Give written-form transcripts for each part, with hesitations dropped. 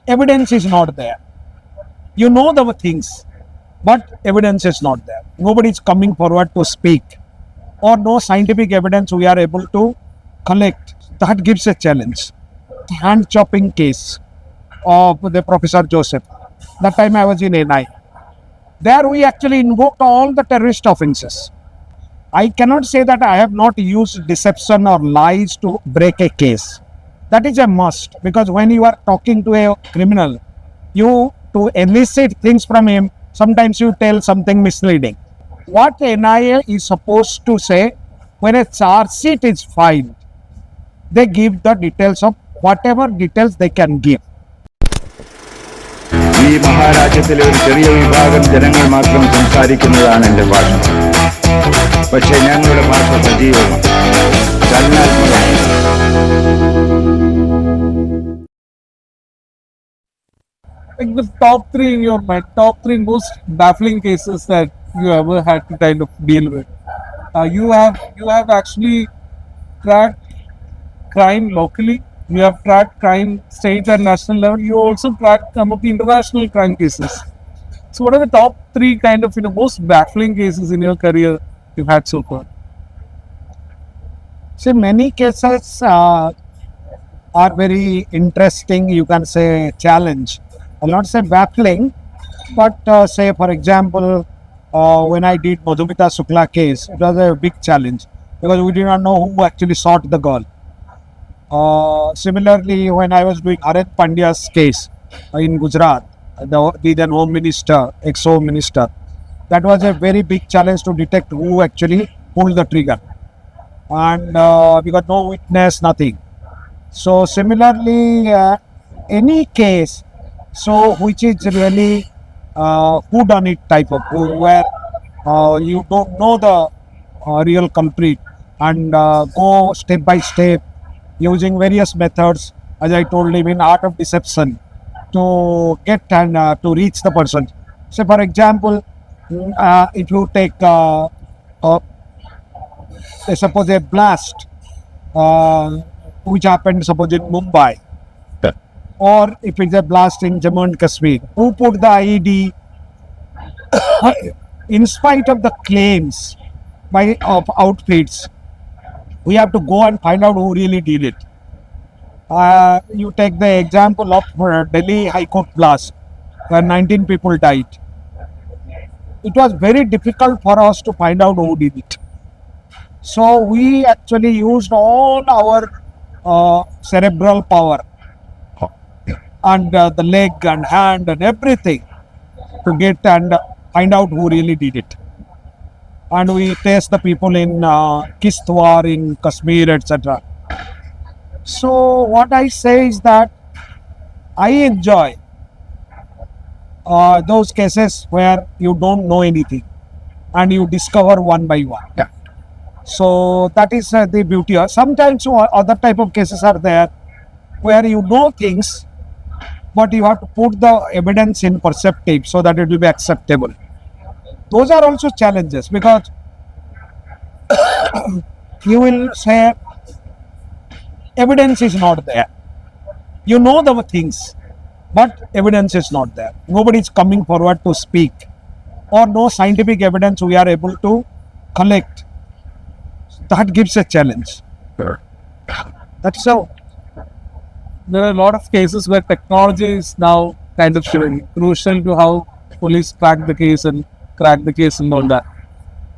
evidence is not there. You know the things, but evidence is not there. Nobody is coming forward to speak, or no scientific evidence we are able to collect. That gives a challenge. Hand chopping case of the Professor Joseph. That time I was in NI. There we actually invoked all the terrorist offences. I cannot say that I have not used deception or lies to break a case. That is a must, because when you are talking to a criminal, you to elicit things from him, sometimes you tell something misleading. What NIA is supposed to say when a charge sheet is filed, they give the details of whatever details they can give. ഈ മഹാരാജ്യത്തിലെ ഒരു ചെറിയ വിഭാഗം ജനങ്ങൾ മാത്രം സംസാരിക്കുന്നതാണ് എൻ്റെ ഭാഷ. പക്ഷേ ഞങ്ങളുടെ ഭാഷ സജീവമാണ്, ചലനാത്മകമാണ്. Like the top three in your mind, top three most baffling cases that you ever had to kind of deal with. You have actually tracked crime locally. You have tracked crime state and national level. You also tracked some of the international crime cases. So, what are the top three kind of most baffling cases in your career you've had so far? See, many cases are very interesting. You can say challenge. I'll not say baffling, but say for example, when I did Madhumita Shukla case, it was a big challenge because we did not know who actually shot the girl. Similarly, when I was doing Harit Pandya's case in Gujarat, the then Home Minister, ex-Home Minister, that was a very big challenge to detect who actually pulled the trigger. And because no witness, nothing. So similarly, any case, so which is really who done it type of, where you don't know the real culprit and go step by step using various methods, as I told him, in art of deception to get and to reach the person. So for example, if you take suppose a blast which happened suppose in Mumbai, or if it's a blast in Jammu and Kashmir, who put the IED? In spite of the claims of outfits, we have to go and find out who really did it. You take the example of Delhi High Court blast, where 19 people died. It was very difficult for us to find out who did it. So we actually used all our cerebral power and the leg and hand and everything to get and find out who really did it. And we test the people in Kishtwar, in Kashmir, etc. So what I say is that I enjoy those cases where you don't know anything and you discover one by one. Yeah. So that is the beauty. Sometimes other type of cases are there where you know things, but you have to put the evidence in perceptive so that it will be acceptable. Those are also challenges, because you will say evidence is not there. You know the things, but evidence is not there. Nobody is coming forward to speak, or no scientific evidence we are able to collect. That gives a challenge. Sure. That's how. There are a lot of cases where technology is now kind of crucial to how police crack the case and crack the case and all that.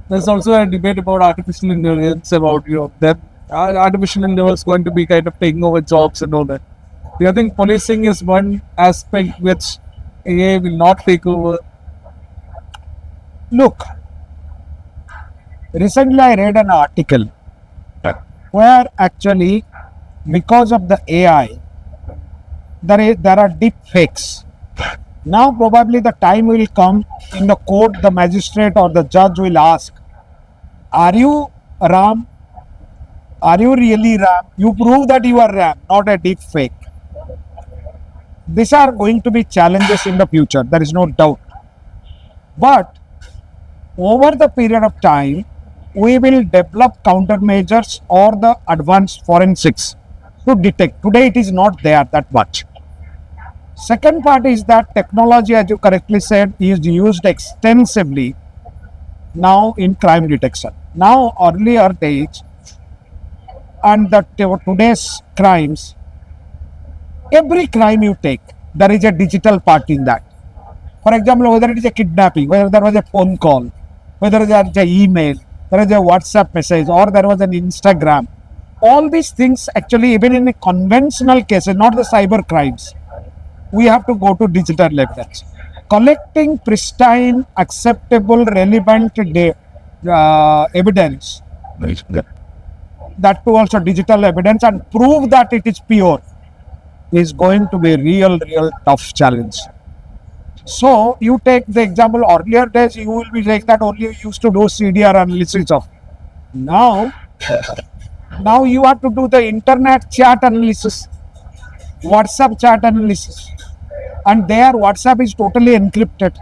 There's also a debate about artificial intelligence, about that artificial intelligence is going to be kind of taking over jobs and all that. Do you think policing is one aspect which AI will not take over? Look, recently I read an article where actually, because of the AI, there are deep fakes. Now probably the time will come in the court, the magistrate or the judge will ask, are you Ram? Are you really Ram? You prove that you are Ram, not a deep fake. These are going to be challenges in the future, there is no doubt. But over the period of time, we will develop countermeasures or the advanced forensics to detect. Today it is not there that much. Second part is that technology, as you correctly said, is used extensively now in crime detection. Now, earlier days and today's crimes, every crime you take, there is a digital part in that. For example, whether it is a kidnapping, whether there was a phone call, whether there is an email, there is a WhatsApp message, or there was an Instagram. All these things actually, even in a conventional cases, not the cyber crimes, we have to go to digital evidence. Collecting pristine, acceptable, relevant evidence, that too also digital evidence, and prove that it is pure, is going to be a real tough challenge. So you take the example, earlier days you will be like that only you used to do CDR analysis of. Now you have to do the internet chat analysis, WhatsApp chat analysis, and there WhatsApp is totally encrypted.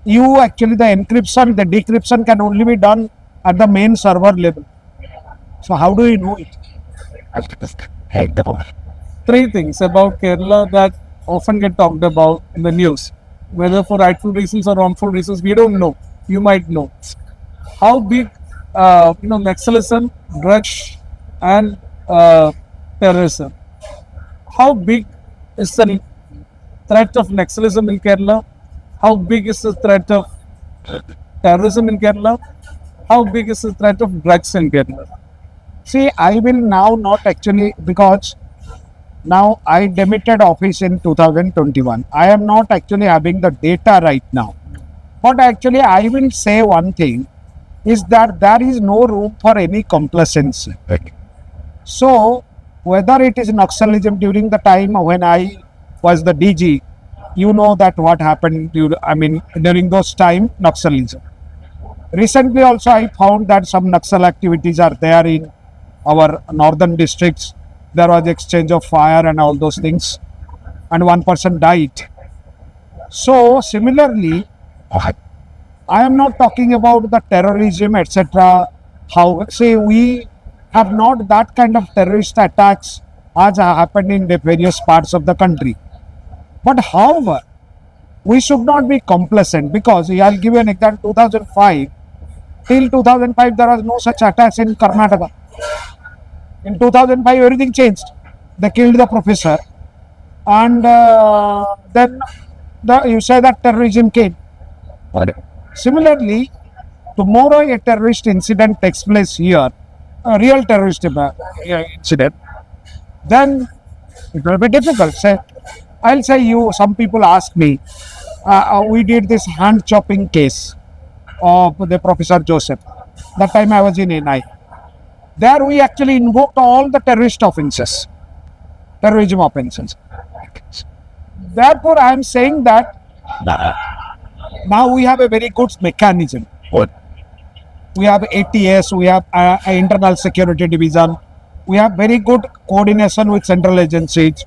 You actually the decryption can only be done at the main server level. So how do you know it? Three things about Kerala that often get talked about in the news, whether for rightful reasons or wrongful reasons, we don't know. You might know how big, Naxalism, drugs, and terrorism. How big is the threat of Naxalism in Kerala? How big is the threat of terrorism in Kerala? How big is the threat of drugs in Kerala? See, I will now not actually, because now I demitted office in 2021. I am not actually having the data right now. But actually, I will say one thing is that there is no room for any complacency. So, whether it is Naxalism during the time when I was the DG, you know that what happened during those time, Naxalism. Recently also I found that some Naxal activities are there in our northern districts. There was exchange of fire and all those things, and one person died. So similarly, I am not talking about the terrorism, etc. How say we have not that kind of terrorist attacks as happened in the various parts of the country. But however, we should not be complacent, because I'll give you an example. 2005 till 2005 there was no such attacks in Karnataka. In 2005 everything changed. They killed the professor, and then you say that terrorism came. Similarly, tomorrow a terrorist incident takes place here, a real terrorist incident, then it will be difficult. I'll say you, some people ask me, we did this hand chopping case of the Professor Joseph. That time I was in NI. There we actually invoked all the terrorism offenses. Therefore, I am saying that now we have a very good mechanism. We have ATS, we have internal security division, we have very good coordination with central agencies.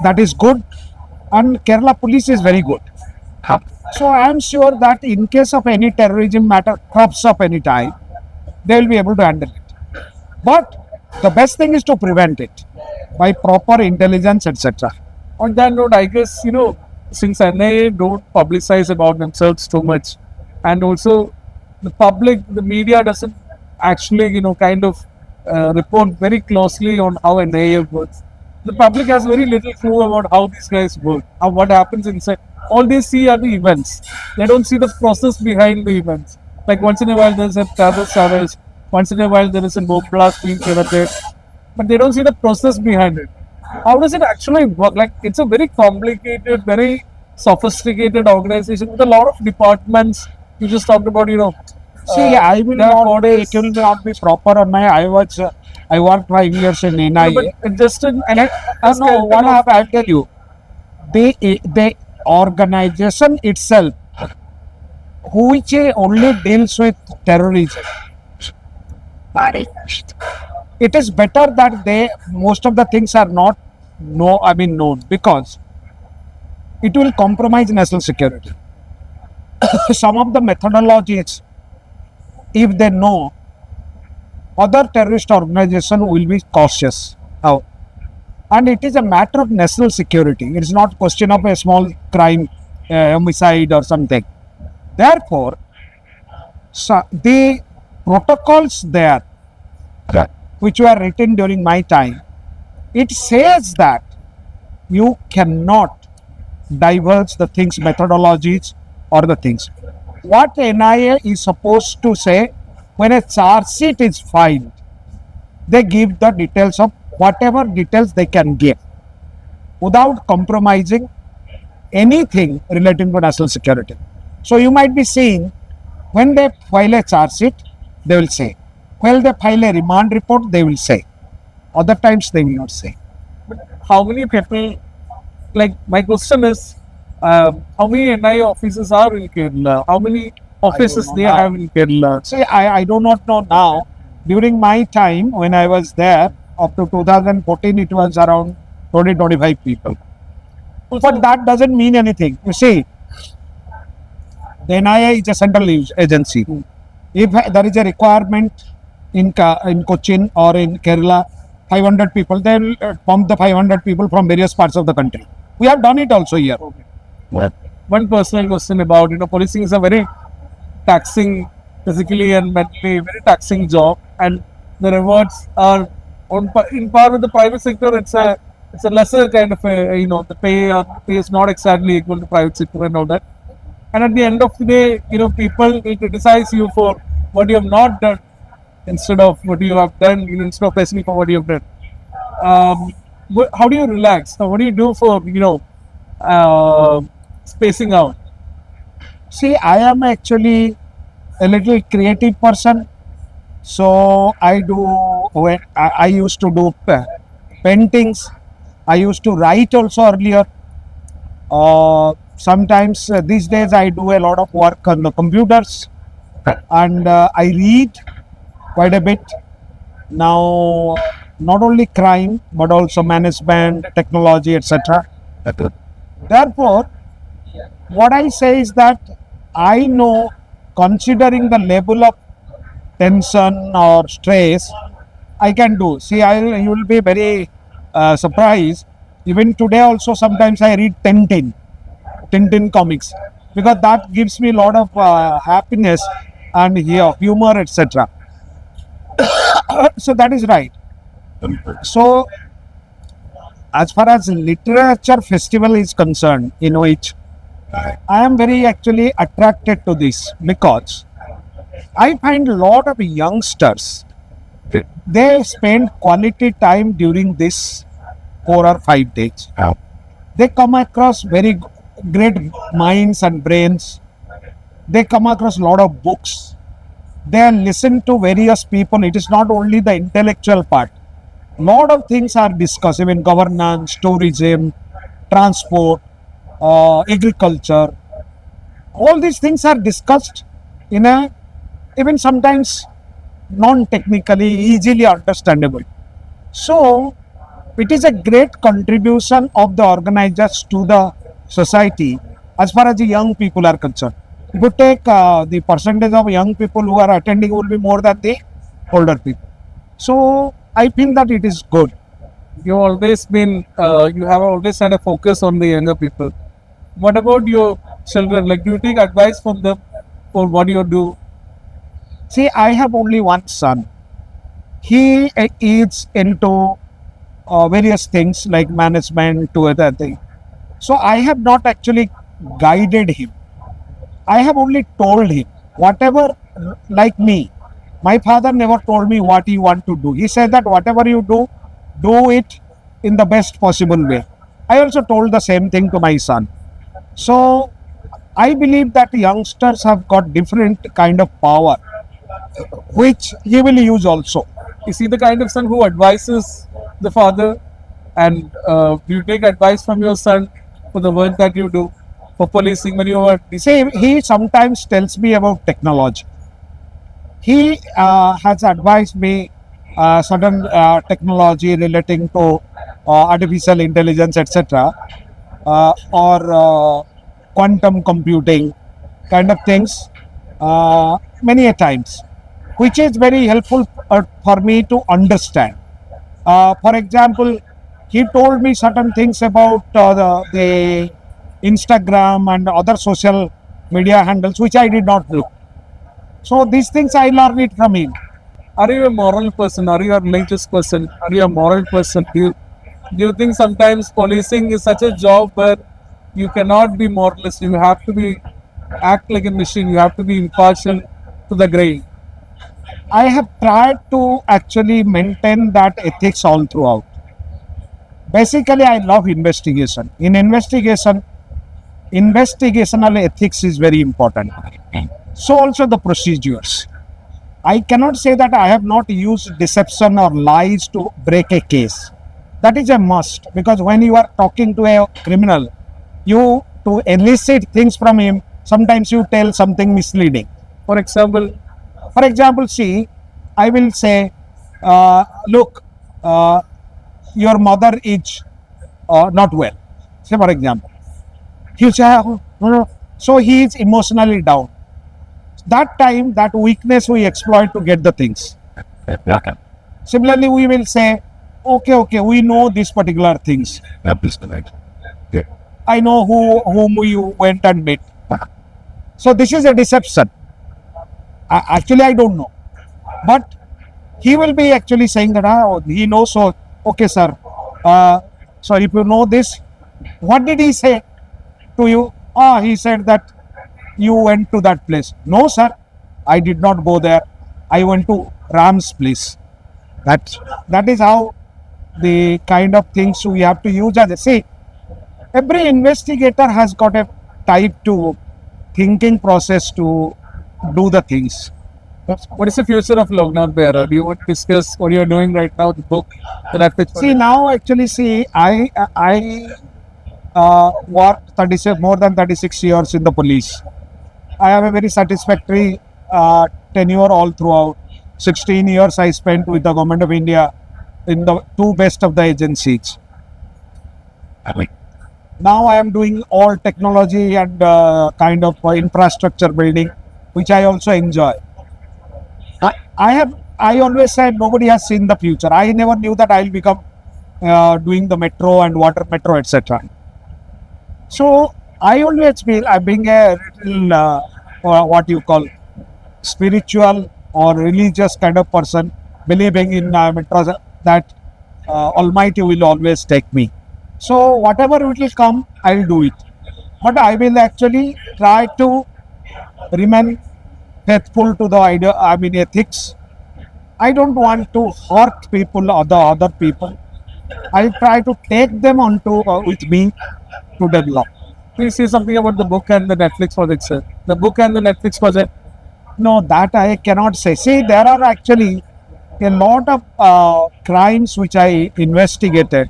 That is good, and Kerala police is very good. So I am sure that in case of any terrorism matter crops up any time, they will be able to handle it. But the best thing is to prevent it by proper intelligence, etc. On that note, I guess, since NIA don't publicize about themselves too much, and also the media doesn't actually, report very closely on how NIA works. The public has very little clue about how these guys work, what happens inside. All they see are the events. They don't see the process behind the events. Like once in a while there's a terrorist arrest, once in a while there is a bomb blast being committed, but they don't see the process behind it. How does it actually work? Like, it's a very complicated, very sophisticated organization with a lot of departments. You just talked about, See, I will not. It will not be proper on my. I worked 5 years in NIA. But just in, no, what I'll tell you, the organization itself, which only deals with terrorism, it is better that most of the things are not known, because it will compromise national security. Some of the methodologies, if they know, other terrorist organization will be cautious. How? and it is a matter of national security. It is not question of a small crime, homicide or something. Therefore, so the protocols there, which were written during my time, it says that you cannot diverge the things, methodologies or the things. What NIA is supposed to say, when a charge sheet is filed, they give the details of whatever details they can give without compromising anything relating to national security. So you might be seeing, when they file a charge sheet, they will say. When they file a remand report, they will say. Other times they will not say. How many people, like my question is, how many NIA offices are in Kerala? How many offices know they now. have in Kerala? See, I do not know now. During my time, when I was there, up to 2014, it was around 20-25 people. But that doesn't mean anything. You see, the NIA is a central agency. If there is a requirement in Cochin or in Kerala, 500 people, they will pump the 500 people from various parts of the country. We have done it also here. One personal question about, policing is a very taxing, physically and mentally, very taxing job, and the rewards are in par with the private sector. It's a lesser kind of the pay is not exactly equal to private sector and all that. And at the end of the day, people will criticize you for what you have not done instead of what you have done, instead of listening for what you have done. How do you relax? What do you do for spacing out? See, I am actually a little creative person. So I used to do paintings. I used to write also earlier. Sometimes these days I do a lot of work on the computers, and I read quite a bit. Now, not only crime, but also management, technology, etc. Therefore, what I say is that I know, considering the level of tension or stress, I can do. See, you will be very surprised. Even today also, sometimes I read Tintin comics, because that gives me a lot of happiness and humor, etc. So that is right. So, as far as literature festival is concerned, in which I am very actually attracted to this, because I find a lot of youngsters, they spend quality time during this 4 or 5 days. They come across very great minds and brains. They come across a lot of books. They listen to various people. It is not only the intellectual part. Lot of things are discussed, even governance, tourism, transport, agriculture. All these things are discussed in a, even sometimes non-technically, easily understandable. So, it is a great contribution of the organizers to the society as far as the young people are concerned. If you take the percentage of young people who are attending will be more than the older people. So, I feel that it is good. You have always had a focus on the younger people. What about your children? Like, do you take advice from them for what you do? See, I have only one son. He is into various things like management to other things. So I have not actually guided him. I have only told him whatever, like me. My father never told me what he want to do. He said that whatever you do it in the best possible way. I also told the same thing to my son. So I believe that youngsters have got different kind of power, which he will use also. Is he the kind of son who advises the father? And do you take advice from your son for the work that you do, for policing when you are? See, he sometimes tells me about technology. He has advised me certain technology relating to artificial intelligence, etc., or quantum computing kind of things many a times, which is very helpful for me to understand. For example, he told me certain things about the Instagram and other social media handles, which I did not know. So these things I learned it from him. Are you a moral person? Are you a religious person? Are you a moral person? Do you think sometimes policing is such a job where you cannot be moralist? You have to be act like a machine. You have to be impartial to the grain. I have tried to actually maintain that ethics all throughout. Basically, I love investigation. In investigation, investigational ethics is very important. So also the procedures. I cannot say that I have not used deception or lies to break a case. That is a must, because when you are talking to a criminal, you to elicit things from him, sometimes you tell something misleading. For example, For example, see, I will say, look, your mother is not well. Say, for example, he'll say, "Oh, no, no." So he is emotionally down. That time, that weakness we exploit to get the things. Similarly, we will say, okay, we know these particular things. I know whom you went and met. So this is a deception. Actually, I don't know. But he will be actually saying that he knows. So, okay, sir. So if you know this, what did he say to you? He said that you went to that place. No, sir. I did not go there. I went to Ram's place. That is how the kind of things we have to use. See, every investigator has got a type to thinking process to do the things. what is the future of Lokanath Behera? Do you want to discuss what you are doing right now, the book, the Netflix? See, now actually, see, I worked 36, more than 36 years in the police. I have a very satisfactory tenure all throughout. 16 years I spent with the government of India in the two best of the agencies. Now I am doing all technology and kind of infrastructure building, which I also enjoy. I always said nobody has seen the future. I never knew that I'll become doing the metro and water metro, etc. So I always feel I'm being a little what you call spiritual or religious kind of person, believing in metros, that Almighty will always take me. So whatever it will come, I'll do it. But I will actually try to remain faithful to the idea, I mean ethics. I don't want to hurt people or the other people. I'll try to take them onto with me to develop. Please say something about the book and the Netflix project, sir. The book and the Netflix project. No, that I cannot say. See, there are actually a lot of crimes which I investigated.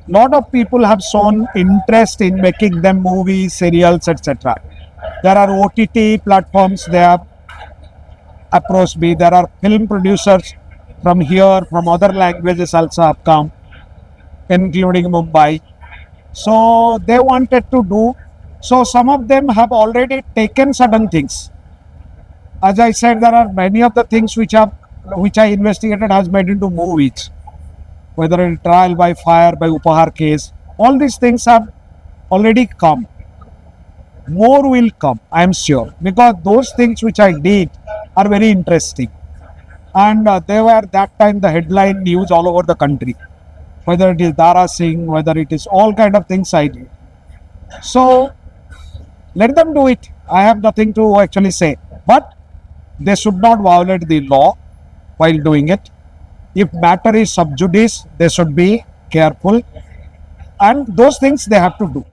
Lot of people have shown interest in making them movies, serials, etc. There are OTT platforms, they have approached me. There are film producers from here, from other languages also have come, including Mumbai. So they wanted to do. So some of them have already taken certain things. As I said, there are many of the things which I investigated has made into movies, whether in trial by fire, by Upahar case. All these things have already come. More will come, I am sure, because those things which I did are very interesting. And they were that time the headline news all over the country. Whether it is Dara Singh, whether it is all kind of things I did. So let them do it. I have nothing to actually say. But they should not violate the law while doing it. If matter is sub judice, they should be careful. And those things they have to do.